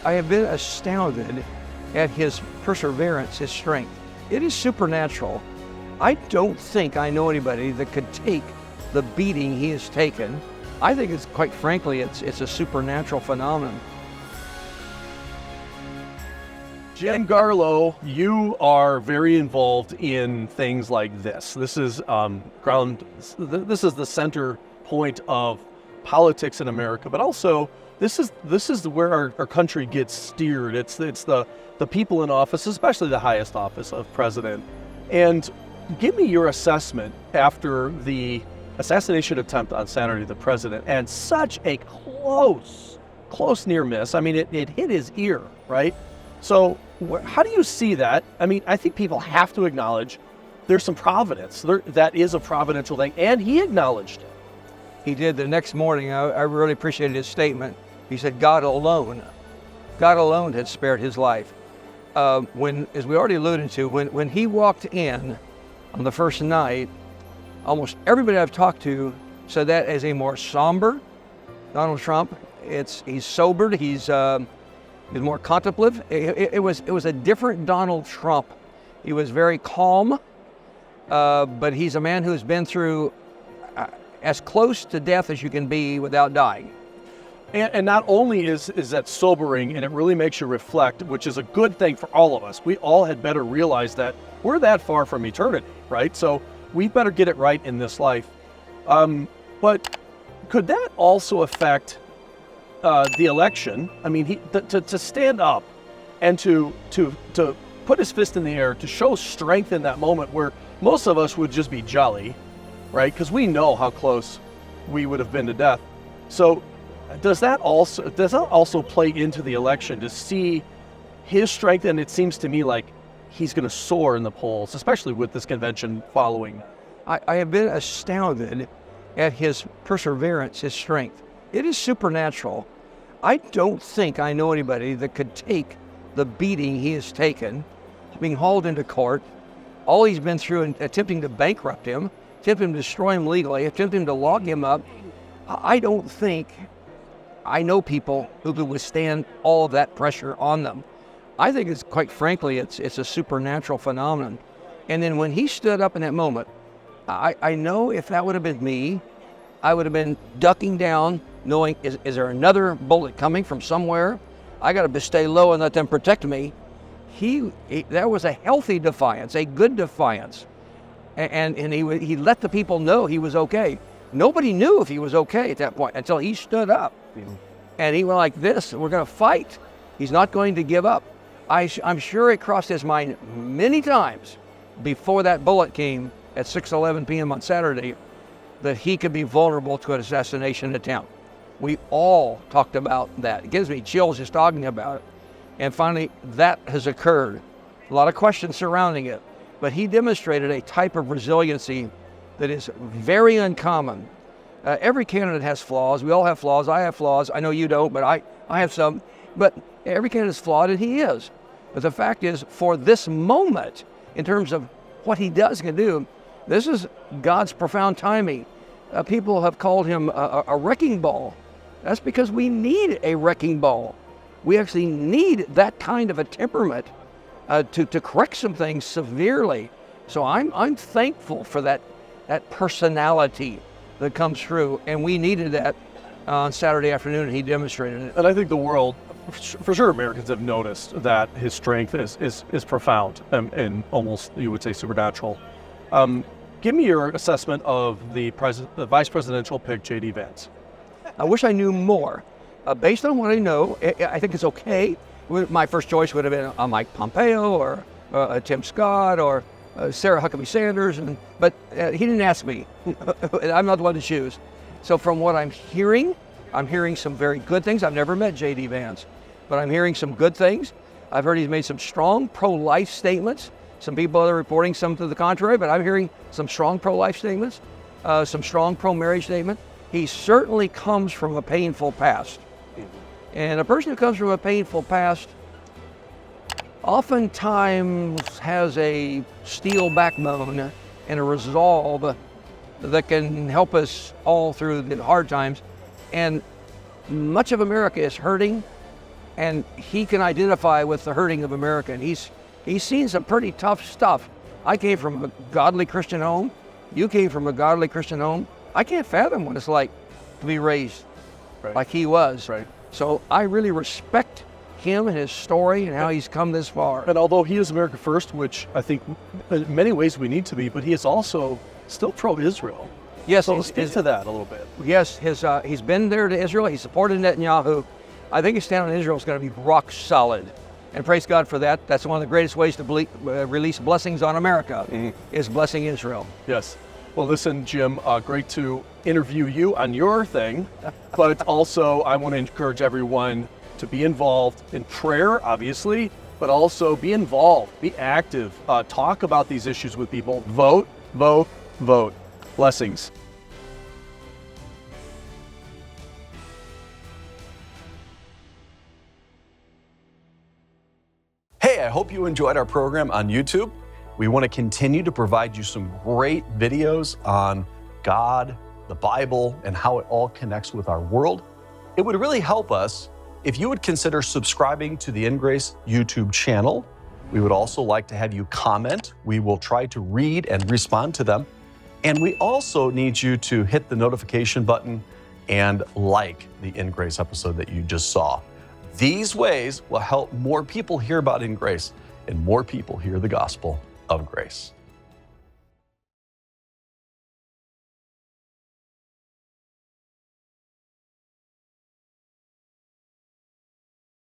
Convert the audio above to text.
I have been astounded at his perseverance, his strength. It is supernatural. I don't think I know anybody that could take the beating he has taken. I think it's, quite frankly, it's a supernatural phenomenon. Jim Garlow, you are very involved in things like this. This is This is the center point of politics in America, but also this is where our country gets steered. It's the people in office, especially the highest office of president. And give me your assessment after the assassination attempt on Saturday of the president, and such a close near miss. I mean, it hit his ear, right? So how do you see that? I mean, I think people have to acknowledge there's some providence. That is a providential thing, and he acknowledged it. He did the next morning. I really appreciated his statement. He said, God alone had spared his life. When, as we already alluded to, when he walked in on the first night, almost everybody I've talked to said that as a more somber Donald Trump. He's sobered. He's more contemplative. It was a different Donald Trump. He was very calm, but he's a man who's been through as close to death as you can be without dying. And not only is that sobering, and it really makes you reflect, which is a good thing for all of us. We all had better realize that we're that far from eternity, right? So we better get it right in this life. But could that also affect the election? I mean, to stand up and to put his fist in the air, to show strength in that moment where most of us would just be jolly, right? Because we know how close we would have been to death. So does that also play into the election, to see his strength? And it seems to me like he's going to soar in the polls, especially with this convention following. I have been astounded at his perseverance, his strength. It is supernatural. I don't think I know anybody that could take the beating he has taken, being hauled into court, all he's been through in attempting to bankrupt him, attempting to destroy him legally, attempting to lock him up. I don't think I know people who could withstand all of that pressure on them. I think it's, quite frankly, it's a supernatural phenomenon. And then when he stood up in that moment, I know if that would have been me, I would have been ducking down, knowing, is there another bullet coming from somewhere? I got to stay low and let them protect me. That was a healthy defiance, a good defiance. And he let the people know he was okay. Nobody knew if he was okay at that point until he stood up. And he went like this, we're going to fight. He's not going to give up. I'm sure it crossed his mind many times before that bullet came at 6:11 p.m. on Saturday that he could be vulnerable to an assassination attempt. We all talked about that. It gives me chills just talking about it. And finally, that has occurred. A lot of questions surrounding it. But he demonstrated a type of resiliency that is very uncommon. Every candidate has flaws. We all have flaws. I have flaws. I know you don't, but I have some. But every candidate is flawed, and he is. But the fact is, for this moment, in terms of what he can do, this is God's profound timing. People have called him a wrecking ball. That's because we need a wrecking ball. We actually need that kind of a temperament to correct some things severely. So I'm thankful for that personality that comes through, and we needed that on Saturday afternoon, and he demonstrated it. And I think the world, for sure, Americans have noticed that his strength is profound and almost, you would say, supernatural. Give me your assessment of the vice presidential pick, J.D. Vance. I wish I knew more. Based on what I know, I think it's okay. My first choice would have been Mike Pompeo or Tim Scott or Sarah Huckabee Sanders, but he didn't ask me. I'm not the one to choose. So from what I'm hearing some very good things. I've never met J.D. Vance, but I'm hearing some good things. I've heard he's made some strong pro-life statements. Some people are reporting some to the contrary, but I'm hearing some strong pro-life statements, some strong pro-marriage statements. He certainly comes from a painful past. And a person who comes from a painful past oftentimes has a steel backbone and a resolve that can help us all through the hard times. And much of America is hurting and he can identify with the hurting of America. And he's seen some pretty tough stuff. I came from a godly Christian home. You came from a godly Christian home. I can't fathom what it's like to be raised like he was. Right. So I really respect him and his story and how he's come this far. And although he is America first, which I think in many ways we need to be, but he is also still pro-Israel. Yes, So speak to that a little bit. Yes, he's been there to Israel. He supported Netanyahu. I think his stand on Israel is going to be rock solid. And praise God for that. That's one of the greatest ways to release blessings on America, is blessing Israel. Yes. Well, listen, Jim, great to interview you on your thing, but also I want to encourage everyone to be involved in prayer, obviously, but also be involved, be active, talk about these issues with people. Vote, vote, vote. Blessings. Hey, I hope you enjoyed our program on YouTube. We want to continue to provide you some great videos on God, the Bible, and how it all connects with our world. It would really help us if you would consider subscribing to the InGrace YouTube channel. We would also like to have you comment. We will try to read and respond to them. And we also need you to hit the notification button and like the InGrace episode that you just saw. These ways will help more people hear about InGrace and more people hear the gospel of grace.